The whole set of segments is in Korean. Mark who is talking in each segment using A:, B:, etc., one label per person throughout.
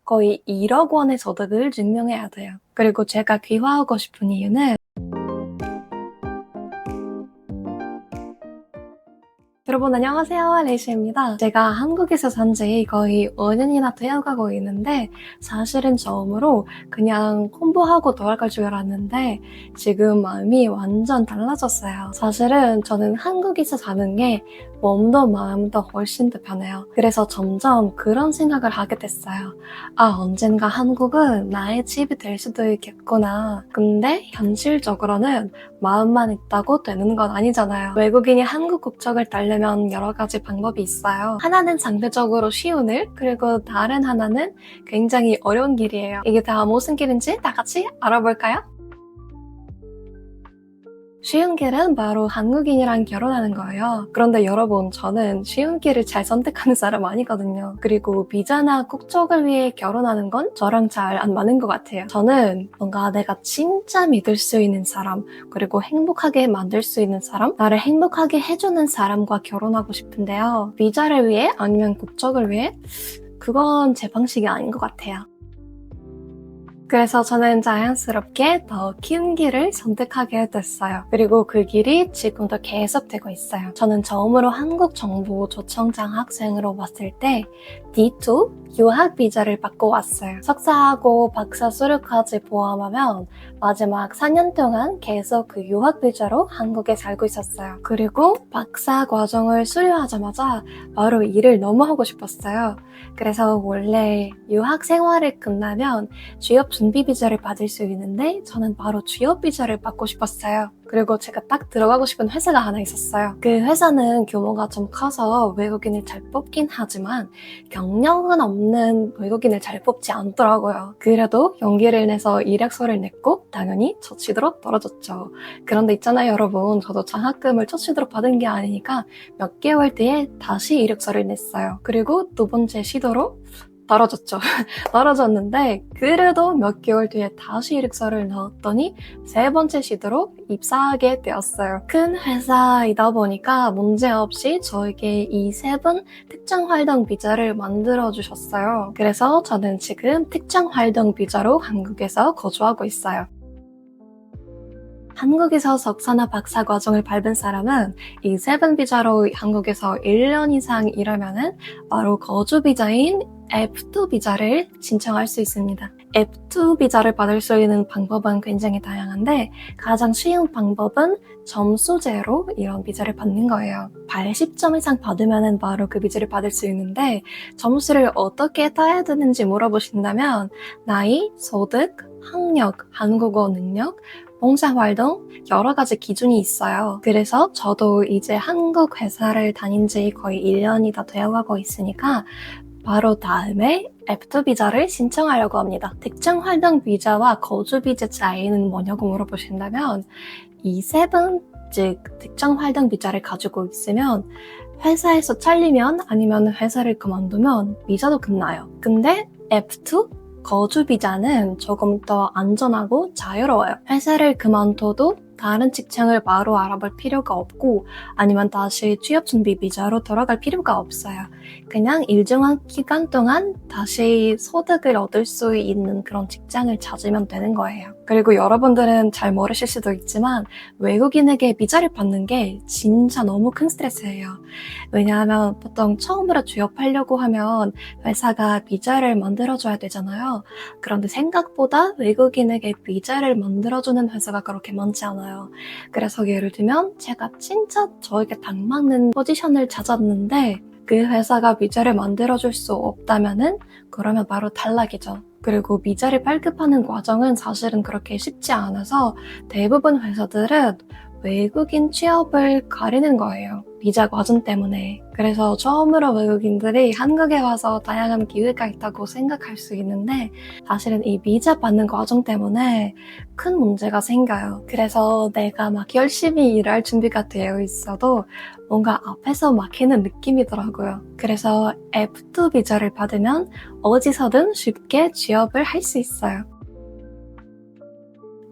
A: 거의 1억 원의 소득을 증명해야 돼요. 그리고 제가 귀화하고 싶은 이유는 여러분 안녕하세요, 레이시입니다. 제가 한국에서 산 지 거의 5년이나 되어가고 있는데 사실은 처음으로 그냥 공부하고 돌아갈 줄 알았는데 지금 마음이 완전 달라졌어요. 사실은 저는 한국에서 사는 게 몸도 마음도 훨씬 더 편해요. 그래서 점점 그런 생각을 하게 됐어요. 언젠가 한국은 나의 집이 될 수도 있겠구나. 근데 현실적으로는 마음만 있다고 되는 건 아니잖아요. 외국인이 한국 국적을 따려면 여러 가지 방법이 있어요. 하나는 상대적으로 쉬운 일, 그리고 다른 하나는 굉장히 어려운 길이에요. 이게 다 무슨 길인지 다 같이 알아볼까요? 쉬운 길은 바로 한국인이랑 결혼하는 거예요. 그런데 여러분, 저는 쉬운 길을 잘 선택하는 사람 아니거든요. 그리고 비자나 국적을 위해 결혼하는 건 저랑 잘 안 맞는 것 같아요. 저는 뭔가 내가 진짜 믿을 수 있는 사람, 그리고 행복하게 만들 수 있는 사람, 나를 행복하게 해주는 사람과 결혼하고 싶은데요. 비자를 위해 아니면 국적을 위해? 그건 제 방식이 아닌 것 같아요. 그래서 저는 자연스럽게 더 긴 길을 선택하게 됐어요. 그리고 그 길이 지금도 계속되고 있어요. 저는 처음으로 한국 정부 초청장 학생으로 왔을 때 D2 유학 비자를 받고 왔어요. 석사하고 박사 수료까지 포함하면 마지막 4년 동안 계속 그 유학 비자로 한국에 살고 있었어요. 그리고 박사 과정을 수료하자마자 바로 일을 너무 하고 싶었어요. 그래서 원래 유학 생활을 끝나면 취업 준비 비자를 받을 수 있는데 저는 바로 취업 비자를 받고 싶었어요. 그리고 제가 딱 들어가고 싶은 회사가 하나 있었어요. 그 회사는 규모가 좀 커서 외국인을 잘 뽑긴 하지만 경력은 없는 외국인을 잘 뽑지 않더라고요. 그래도 용기를 내서 이력서를 냈고 당연히 첫 시도로 떨어졌죠. 그런데 있잖아요, 여러분. 저도 장학금을 첫 시도로 받은 게 아니니까 몇 개월 뒤에 다시 이력서를 냈어요. 그리고 두 번째 시도로 떨어졌죠. 떨어졌는데 그래도 몇 개월 뒤에 다시 이력서를 넣었더니 세 번째 시도로 입사하게 되었어요. 큰 회사이다 보니까 문제없이 저에게 이 세 분 특정 활동 비자를 만들어 주셨어요. 그래서 저는 지금 특정 활동 비자로 한국에서 거주하고 있어요. 한국에서 석사나 박사 과정을 밟은 사람은 이 세븐 비자로 한국에서 1년 이상 일하면은 바로 거주 비자인 F2 비자를 신청할 수 있습니다. F2 비자를 받을 수 있는 방법은 굉장히 다양한데 가장 쉬운 방법은 점수제로 이런 비자를 받는 거예요. 80점 이상 받으면 바로 그 비자를 받을 수 있는데 점수를 어떻게 따야 되는지 물어보신다면 나이, 소득, 학력, 한국어 능력, 봉사활동 여러 가지 기준이 있어요. 그래서 저도 이제 한국 회사를 다닌 지 거의 1년이 다 되어가고 있으니까 바로 다음에 F2 비자를 신청하려고 합니다. 특정 활동 비자와 거주 비자 차이는 뭐냐고 물어보신다면 이 세븐, 즉 특정 활동 비자를 가지고 있으면 회사에서 잘리면 아니면 회사를 그만두면 비자도 끝나요. 근데 F2 거주 비자는 조금 더 안전하고 자유로워요. 회사를 그만둬도 다른 직장을 바로 알아볼 필요가 없고 아니면 다시 취업 준비 비자로 돌아갈 필요가 없어요. 그냥 일정한 기간 동안 다시 소득을 얻을 수 있는 그런 직장을 찾으면 되는 거예요. 그리고 여러분들은 잘 모르실 수도 있지만 외국인에게 비자를 받는 게 진짜 너무 큰 스트레스예요. 왜냐하면 보통 처음으로 취업하려고 하면 회사가 비자를 만들어줘야 되잖아요. 그런데 생각보다 외국인에게 비자를 만들어주는 회사가 그렇게 많지 않아요. 그래서 예를 들면 제가 진짜 저에게 딱 맞는 포지션을 찾았는데 그 회사가 비자를 만들어줄 수 없다면은 그러면 바로 탈락이죠. 그리고 비자를 발급하는 과정은 사실은 그렇게 쉽지 않아서 대부분 회사들은 외국인 취업을 가리는 거예요. 비자 과정 때문에. 그래서 처음으로 외국인들이 한국에 와서 다양한 기회가 있다고 생각할 수 있는데 사실은 이 비자 받는 과정 때문에 큰 문제가 생겨요. 그래서 내가 막 열심히 일할 준비가 되어 있어도 뭔가 앞에서 막히는 느낌이더라고요. 그래서 F2 비자를 받으면 어디서든 쉽게 취업을 할 수 있어요.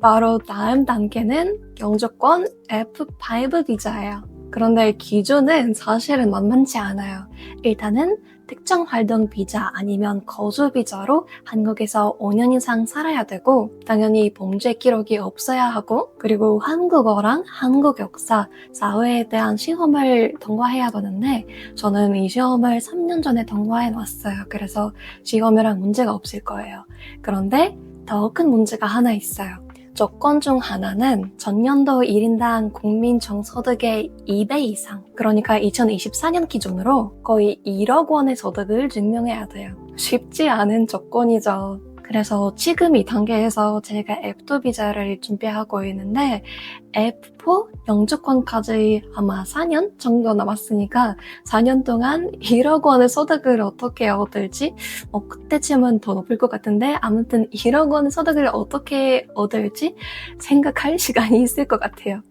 A: 바로 다음 단계는 영주권 F5 비자예요. 그런데 기준은 사실은 만만치 않아요. 일단은 특정 활동 비자 아니면 거주 비자로 한국에서 5년 이상 살아야 되고 당연히 범죄 기록이 없어야 하고 그리고 한국어랑 한국 역사, 사회에 대한 시험을 통과해야 되는데 저는 이 시험을 3년 전에 통과해 놨어요. 그래서 시험이랑 문제가 없을 거예요. 그런데 더 큰 문제가 하나 있어요. 조건 중 하나는 전년도 1인당 국민 정소득의 2배 이상, 그러니까 2024년 기준으로 거의 1억 원의 소득을 증명해야 돼요. 쉽지 않은 조건이죠. 그래서 지금 이 단계에서 제가 F2 비자를 준비하고 있는데 F4 영주권까지 아마 4년 정도 남았으니까 4년 동안 1억 원의 소득을 어떻게 얻을지 그때쯤은 더 높을 것 같은데 아무튼 1억 원의 소득을 어떻게 얻을지 생각할 시간이 있을 것 같아요.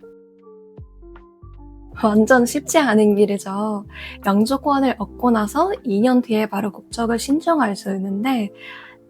A: 완전 쉽지 않은 길이죠. 영주권을 얻고 나서 2년 뒤에 바로 국적을 신청할 수 있는데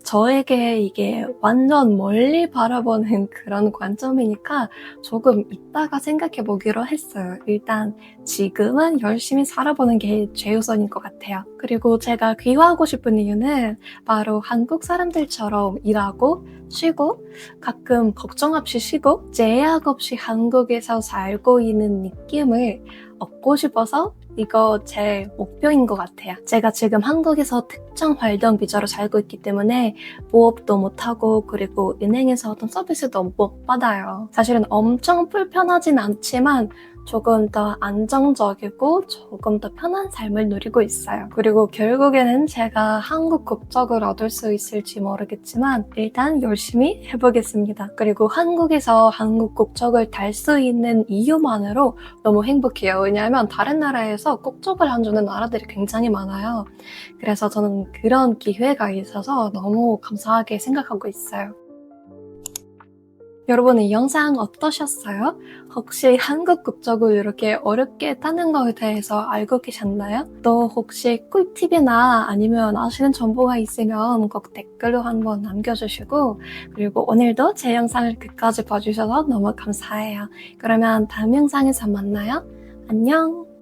A: 저에게 이게 완전 멀리 바라보는 그런 관점이니까 조금 이따가 생각해 보기로 했어요. 일단 지금은 열심히 살아보는 게 최우선인 것 같아요. 그리고 제가 귀화하고 싶은 이유는 바로 한국 사람들처럼 일하고 쉬고 가끔 걱정 없이 쉬고 제약 없이 한국에서 살고 있는 느낌을 얻고 싶어서 이거 제 목표인 것 같아요. 제가 지금 한국에서 특정 활동 비자로 살고 있기 때문에 부업도 못하고 그리고 은행에서 어떤 서비스도 못 받아요. 사실은 엄청 불편하진 않지만 조금 더 안정적이고 조금 더 편한 삶을 누리고 있어요. 그리고 결국에는 제가 한국 국적을 얻을 수 있을지 모르겠지만 일단 열심히 해보겠습니다. 그리고 한국에서 한국 국적을 달 수 있는 이유만으로 너무 행복해요. 왜냐하면 다른 나라에서 국적을 안 주는 나라들이 굉장히 많아요. 그래서 저는 그런 기회가 있어서 너무 감사하게 생각하고 있어요. 여러분 이 영상 어떠셨어요? 혹시 한국 국적을 이렇게 어렵게 따는 거에 대해서 알고 계셨나요? 또 혹시 꿀팁이나 아니면 아시는 정보가 있으면 꼭 댓글로 한번 남겨주시고 그리고 오늘도 제 영상을 끝까지 봐주셔서 너무 감사해요. 그러면 다음 영상에서 만나요. 안녕!